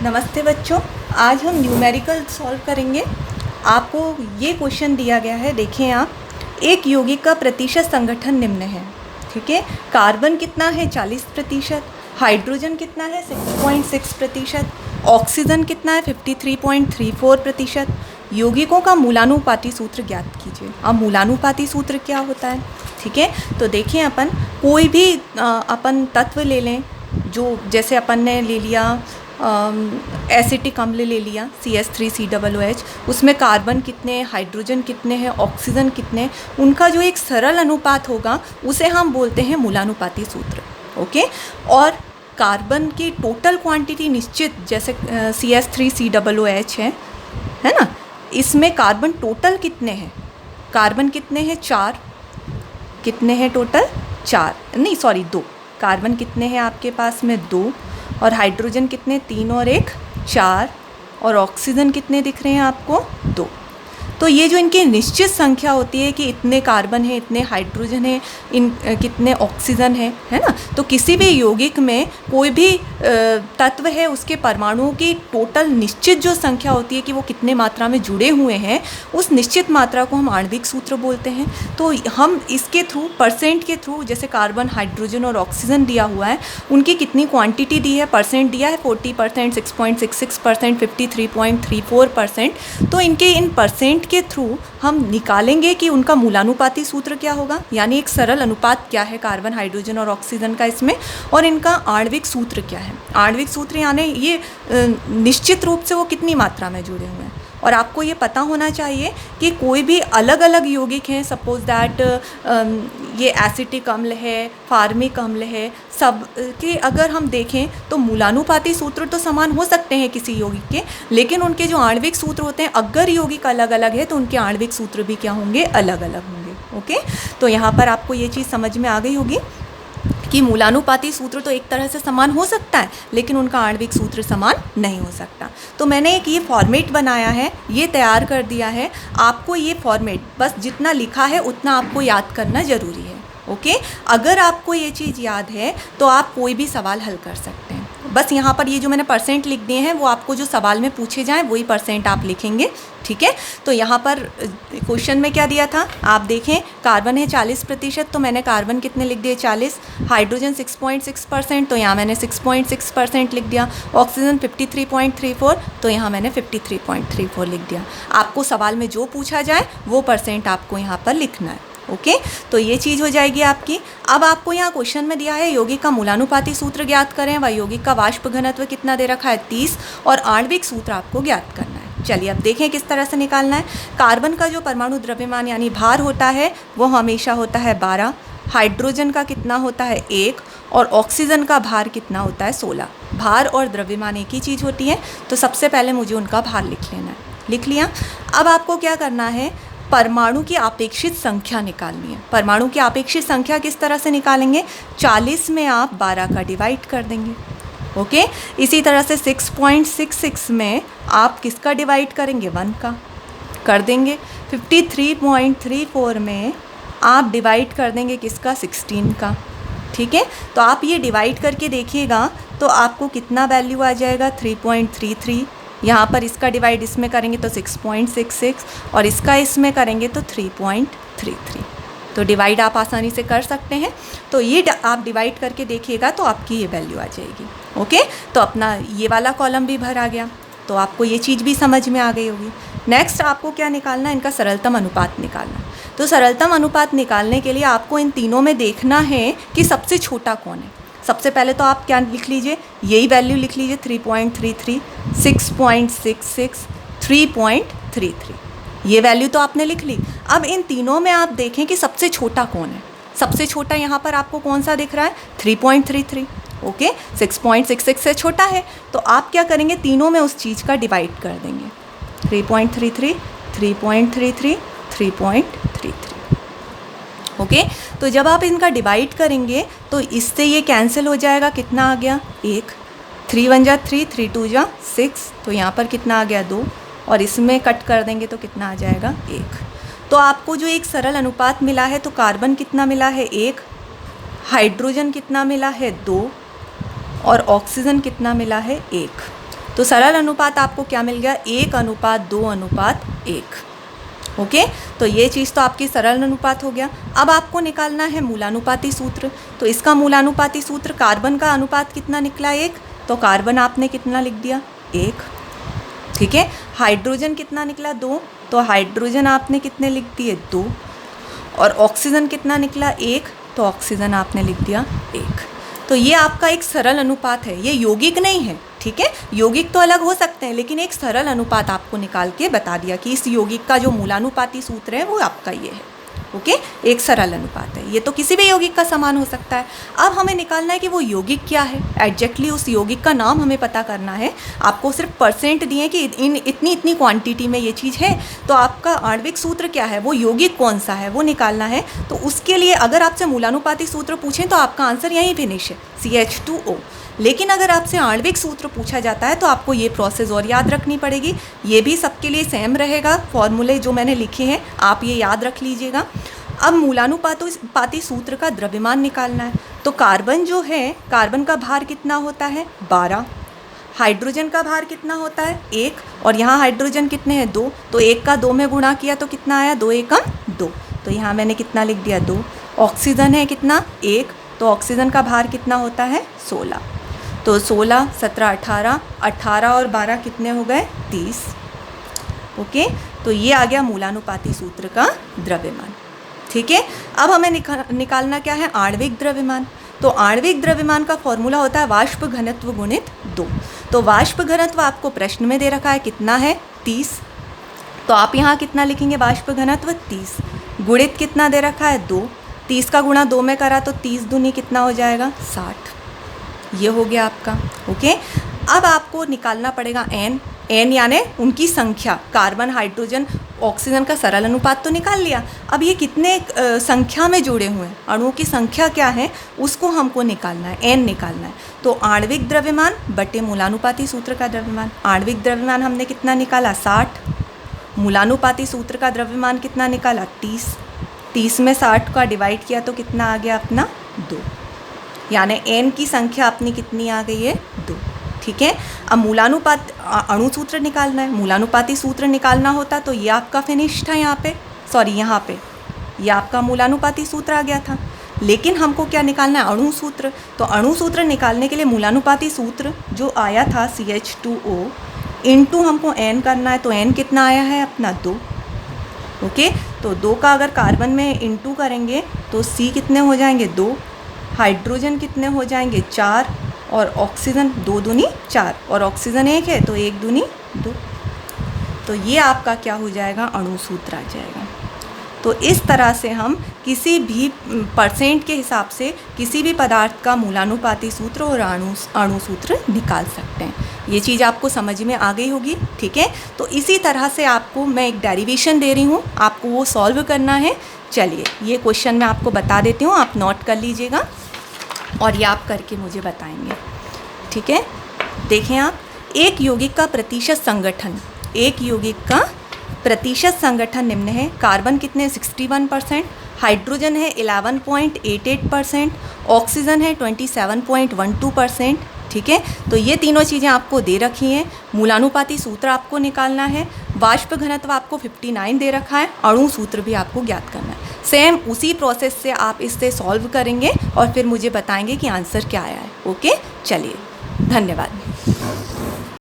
नमस्ते बच्चों, आज हम न्यूमेरिकल सॉल्व करेंगे। आपको ये क्वेश्चन दिया गया है, देखें आप। एक यौगिक का प्रतिशत संगठन निम्न है, ठीक है। कार्बन कितना है 40%, हाइड्रोजन कितना है 6.6%, ऑक्सीजन कितना है 53.34%। यौगिकों का मूलानुपाती सूत्र ज्ञात कीजिए। अब मूलानुपाती सूत्र क्या होता है, ठीक है। तो देखें, अपन कोई भी अपन तत्व ले लें, जो जैसे अपन ने ले लिया एसिटिक अम्ल ले लिया CH3COOH, उसमें कार्बन कितने, हाइड्रोजन कितने हैं, ऑक्सीजन कितने, उनका जो एक सरल अनुपात होगा उसे हम बोलते हैं मूलानुपाती सूत्र, ओके। और कार्बन की टोटल क्वांटिटी निश्चित, जैसे CH3COOH है ना, इसमें कार्बन टोटल कितने हैं, कार्बन कितने हैं 4, कितने हैं टोटल 4, नहीं सॉरी 2, कार्बन कितने हैं आपके पास में 2, और हाइड्रोजन कितने 3 और 1 4, और ऑक्सीजन कितने दिख रहे हैं आपको 2। तो ये जो इनकी निश्चित संख्या होती है कि इतने कार्बन है, इतने हाइड्रोजन है, कितने ऑक्सीजन है ना। तो किसी भी यौगिक में कोई भी तत्व है, उसके परमाणुओं की टोटल निश्चित जो संख्या होती है कि वो कितने मात्रा में जुड़े हुए हैं, उस निश्चित मात्रा को हम आणविक सूत्र बोलते हैं। तो हम इसके थ्रू, परसेंट के थ्रू, जैसे कार्बन, हाइड्रोजन और ऑक्सीजन दिया हुआ है, उनकी कितनी क्वांटिटी दी है, परसेंट दिया है 40%, 6.66%, 53.34%। तो इनके इन परसेंट के थ्रू हम निकालेंगे कि उनका मूलानुपाती सूत्र क्या होगा, यानी एक सरल अनुपात क्या है कार्बन, हाइड्रोजन और ऑक्सीजन का इसमें, और इनका आणविक सूत्र क्या है। आणविक सूत्र यानी ये निश्चित रूप से वो कितनी मात्रा में जुड़े हुए हैं। और आपको ये पता होना चाहिए कि कोई भी अलग अलग यौगिक हैं, सपोज दैट ये एसिटिक अम्ल है, फार्मिक अम्ल है, सब के अगर हम देखें तो मूलानुपाती सूत्र तो समान हो सकते हैं किसी यौगिक के, लेकिन उनके जो आणविक सूत्र होते हैं, अगर यौगिक अलग अलग है तो उनके आणविक सूत्र भी क्या होंगे, अलग अलग होंगे, ओके। तो यहाँ पर आपको ये चीज़ समझ में आ गई होगी कि मूलानुपाती सूत्र तो एक तरह से समान हो सकता है, लेकिन उनका आणविक सूत्र समान नहीं हो सकता। तो मैंने एक ये फॉर्मेट बनाया है, ये तैयार कर दिया है। आपको ये फॉर्मेट बस जितना लिखा है उतना आपको याद करना ज़रूरी है, ओके। अगर आपको ये चीज़ याद है तो आप कोई भी सवाल हल कर सकते हैं। बस यहाँ पर ये जो मैंने परसेंट लिख दिए हैं, वो आपको जो सवाल में पूछे जाएँ वही परसेंट आप लिखेंगे, ठीक है। तो यहाँ पर क्वेश्चन में क्या दिया था आप देखें, कार्बन है 40%, तो मैंने कार्बन कितने लिख दिए 40, हाइड्रोजन 6.6%, तो यहाँ मैंने 6.6% लिख दिया, ऑक्सीजन 53.34, तो यहाँ मैंने 53.34 लिख दिया। आपको सवाल में जो पूछा जाए वो परसेंट आपको यहाँ पर लिखना है, ओके। तो ये चीज़ हो जाएगी आपकी। अब आपको यहाँ क्वेश्चन में दिया है यौगिक का मूलानुपाती सूत्र ज्ञात करें, व यौगिक का वाष्प घनत्व कितना दे रखा है 30, और आणविक सूत्र आपको ज्ञात करना है। चलिए अब देखें किस तरह से निकालना है। कार्बन का जो परमाणु द्रव्यमान यानी भार होता है वो हमेशा होता है 12, हाइड्रोजन का कितना होता है 1, और ऑक्सीजन का भार कितना होता है 16। भार और द्रव्यमान एक ही चीज़ होती है, तो सबसे पहले मुझे उनका भार लिख लेना है। लिख लिया। अब आपको क्या करना है, परमाणु की अपेक्षित संख्या निकालनी है। परमाणु की अपेक्षित संख्या किस तरह से निकालेंगे, 40 में आप 12 का डिवाइड कर देंगे, ओके। इसी तरह से 6.66 में आप किसका डिवाइड करेंगे, 1 का कर देंगे। 53.34 में आप डिवाइड कर देंगे किसका, 16 का, ठीक है। तो आप ये डिवाइड करके देखिएगा तो आपको कितना वैल्यू आ जाएगा 3.33। यहाँ पर इसका डिवाइड इसमें करेंगे तो 6.66, और इसका इसमें करेंगे तो 3.33। तो डिवाइड आप आसानी से कर सकते हैं। तो ये आप डिवाइड करके देखिएगा तो आपकी ये वैल्यू आ जाएगी, ओके। तो अपना ये वाला कॉलम भी भर आ गया, तो आपको ये चीज़ भी समझ में आ गई होगी। नेक्स्ट आपको क्या निकालना है, इनका सरलतम अनुपात निकालना। तो सरलतम अनुपात निकालने के लिए आपको इन तीनों में देखना है कि सबसे छोटा कौन है। सबसे पहले तो आप क्या लिख लीजिए, यही वैल्यू लिख लीजिए 3.33, 6.66, 3.33, ये वैल्यू तो आपने लिख ली। अब इन तीनों में आप देखें कि सबसे छोटा कौन है। सबसे छोटा यहाँ पर आपको कौन सा दिख रहा है, 3.33, ओके। 6.66 से छोटा है, तो आप क्या करेंगे, तीनों में उस चीज़ का डिवाइड कर देंगे, 3.33, 3.33, 3.33, ओके। तो जब आप इनका डिवाइड करेंगे तो इससे ये कैंसिल हो जाएगा, कितना आ गया 1, 3 1 जा 3, 3 2 जा 6, तो यहाँ पर कितना आ गया 2, और इसमें कट कर देंगे तो कितना आ जाएगा 1। तो आपको जो एक सरल अनुपात मिला है, तो कार्बन कितना मिला है 1, हाइड्रोजन कितना मिला है 2, और ऑक्सीजन कितना मिला है 1। तो सरल अनुपात आपको क्या मिल गया, 1:2:1। ओके, तो ये चीज़ तो आपकी सरल अनुपात हो गया। अब आपको निकालना है मूलानुपाती सूत्र। तो इसका मूलानुपाती सूत्र, कार्बन का अनुपात कितना निकला 1, तो कार्बन आपने कितना लिख दिया 1। ठीक है, हाइड्रोजन कितना निकला 2, तो हाइड्रोजन आपने कितने लिख दिए 2। और ऑक्सीजन कितना निकला 1, तो ऑक्सीजन आपने लिख दिया 1। तो ये आपका एक सरल अनुपात है, ये यौगिक नहीं है। ठीक है, यौगिक तो अलग हो सकते हैं, लेकिन एक सरल अनुपात आपको निकाल के बता दिया कि इस यौगिक का जो मूलानुपाती सूत्र है वो आपका ये है। ओके, एक सरल अनुपात है, ये तो किसी भी यौगिक का समान हो सकता है। अब हमें निकालना है कि वो यौगिक क्या है, एग्जैक्टली उस यौगिक का नाम हमें पता करना है। आपको सिर्फ परसेंट दिए कि इन इतनी इतनी क्वांटिटी में ये चीज़ है, तो आपका आणविक सूत्र क्या है, वो यौगिक कौन सा है वो निकालना है। तो उसके लिए अगर आपसे मूलानुपाती सूत्र पूछें तो आपका आंसर यहीं फिनिश है, CH2O। लेकिन अगर आपसे आणविक सूत्र पूछा जाता है तो आपको ये प्रोसेस और याद रखनी पड़ेगी। ये भी सबके लिए सेम रहेगा, फॉर्मूले जो मैंने लिखे हैं आप ये याद रख लीजिएगा। अब मूलानुपाती सूत्र का द्रव्यमान निकालना है। तो कार्बन जो है, कार्बन का भार कितना होता है 12, हाइड्रोजन का भार कितना होता है 1, और यहाँ हाइड्रोजन कितने हैं 2, तो 1 का 2 में गुणा किया तो कितना आया 2 एकम 2, तो यहाँ मैंने कितना लिख दिया 2। ऑक्सीजन है कितना 1, तो ऑक्सीजन का भार कितना होता है 16, तो 16 17 18, 18 और 12 कितने हो गए 30। ओके, तो ये आ गया मूलानुपाती सूत्र का द्रव्यमान। ठीक है, अब हमें निकालना क्या है, आणविक द्रव्यमान। तो आणविक द्रव्यमान का फॉर्मूला होता है वाष्प घनत्व गुणित 2। तो वाष्प घनत्व आपको प्रश्न में दे रखा है कितना है 30, तो आप यहाँ कितना लिखेंगे वाष्प घनत्व 30, गुणित कितना दे रखा है 2, 30 का गुणा 2 में करा तो 30 दूनी कितना हो जाएगा 60। ये हो गया आपका। ओके, अब आपको निकालना पड़ेगा n यानी उनकी संख्या। कार्बन, हाइड्रोजन, ऑक्सीजन का सरल अनुपात तो निकाल लिया, अब ये कितने संख्या में जुड़े हुए हैं, अणुओं की संख्या क्या है उसको हमको निकालना है, n निकालना है। तो आणविक द्रव्यमान बटे मूलानुपाती सूत्र का द्रव्यमान। आणविक द्रव्यमान हमने कितना निकाला 60, मूलानुपाती सूत्र का द्रव्यमान कितना निकाला 30, 30 में 60 का डिवाइड किया तो कितना आ गया अपना 2, यानी n की संख्या अपनी कितनी आ गई है 2। ठीक है, अब मूलानुपात अणु सूत्र निकालना है। मूलानुपाती सूत्र निकालना होता तो ये आपका फिनिश था यहाँ पे, सॉरी यहाँ पे ये आपका मूलानुपाती सूत्र आ गया था। लेकिन हमको क्या निकालना है अणु सूत्र। तो अणु सूत्र निकालने के लिए मूलानुपाती सूत्र जो आया था CH2O इंटू हमको n करना है, तो n कितना आया है अपना 2। ओके, तो 2 का अगर कार्बन में इंटू करेंगे तो C कितने हो जाएंगे 2, हाइड्रोजन कितने हो जाएंगे 4, और ऑक्सीजन 2 दूनी 4, और ऑक्सीजन 1 है तो 1 दूनी 2। तो ये आपका क्या हो जाएगा अणु सूत्र आ जाएगा। तो इस तरह से हम किसी भी परसेंट के हिसाब से किसी भी पदार्थ का मूलानुपाती सूत्र और अणु सूत्र निकाल सकते हैं। ये चीज़ आपको समझ में आ गई होगी। ठीक है, तो इसी तरह से आपको मैं एक डेरिवेशन दे रही हूँ, आपको वो सॉल्व करना है। चलिए ये क्वेश्चन मैं आपको बता देती हूँ, आप नोट कर लीजिएगा और ये आप करके मुझे बताएंगे। ठीक है, देखें आप, एक यौगिक का प्रतिशत संगठन, एक यौगिक का प्रतिशत संगठन निम्न है। कार्बन कितने 61%, हाइड्रोजन है 11.88%, ऑक्सीजन है 27.12%। ठीक है, तो ये तीनों चीज़ें आपको दे रखी हैं। मूलानुपाती सूत्र आपको निकालना है, वाष्प घनत्व आपको 59 दे रखा है, अणु सूत्र भी आपको ज्ञात करना है। सेम उसी प्रोसेस से आप इससे सॉल्व करेंगे और फिर मुझे बताएंगे कि आंसर क्या आया है। ओके, चलिए धन्यवाद।